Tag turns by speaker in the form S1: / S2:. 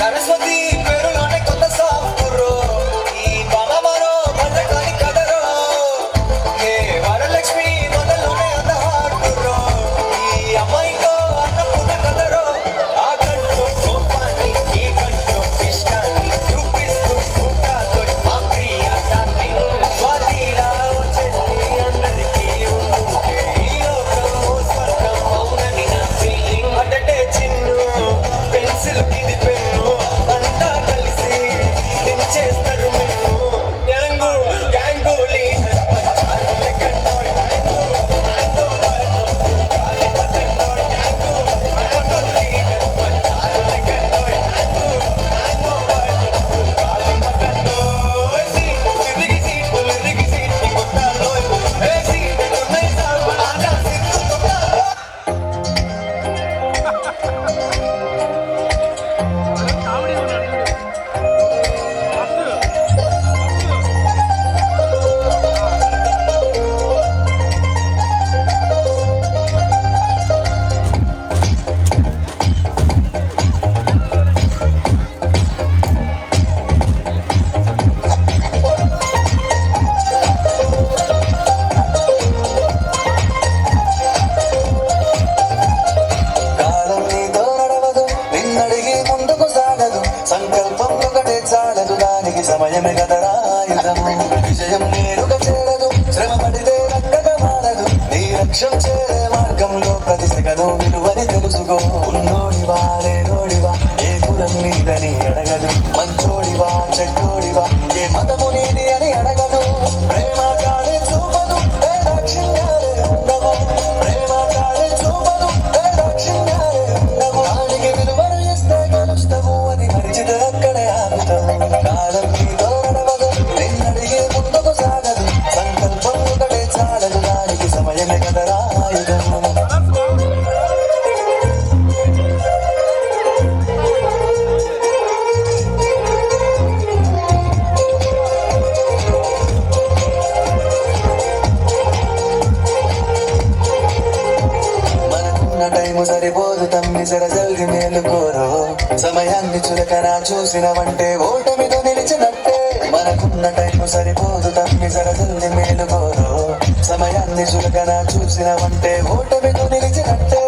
S1: సరస్వతి పేరులోనే కొత్త సాఫ్ట్వేర్ ఈ బామమరో భద్రకాళి కదరో ఏ వరలక్ష్మి మొదలునే అంత హార్డ్వేర్ ఈ అమ్మాయితో అన్నపూర్ణ కదరో ఆ కంట్లో కోపాన్ని ఈ కంట్లో ఇష్టాన్ని చూపిస్తూ ఉంటాతో మా ప్రియాన్ని స్వాతిలా వచ్చేసి అందరికీ ఉంటే ఈ లోకం స్వర్గం అవునని నా ఫీలింగ్ అటటే చిన్ను పెన్సిల్ ఇది పెన్ను అంతా కలిసి చేస్తారు మేము గ్యాంగు గ్యాంగులీ కాలం నీతో నడవదు నిన్నడిగి ముందుకు సాగదు సంకల్పం ఒకటే చాలదు దానికి సమయమే కదరా ఆయుధము విజయం నేరుగా చేరదు శ్రమ పడితే రక్కగా మారదు నీ లక్ష్యం చేరే మార్గంలో ప్రతి సెగను విలువని తెలుసుకో ఉన్నోడివా లేనోడివా ఏ కులం నీదని అడగదు మంచోడివా చెడ్డోడివా ఏ మతము నీది అని అడగదు ప్రేమ కాడే చూపదు ఏ దాక్షిణ్యాలే ఉండవు ప్రేమ కాడే చూపదు ఏ దాక్షిణ్యాలే ఉండవు దానికి విలువను ఇస్తే గెలుస్తావు అని మరిచితే అక్కడే ఆగుతావు కాలం నీతో నడవదు నిన్నడిగే ముందుకు సాగదు సంకల్పం ఒకటే చాలదు దానికి సమయమే కదరా ఆయుధం మనకున్న టైము సరిపోదు తమ్మి సర జల్ది మేలుకోరు సమయాన్ని చులకనా చూసినవంటే ఓటమితో నిలిచినట్టే మనకున్న టైము సరిపోదు తమ్మి సర జల్ది మేలుకోరు సమయాన్ని చులకనా చూసినవంటే ఓటమితో నిలిచినట్టే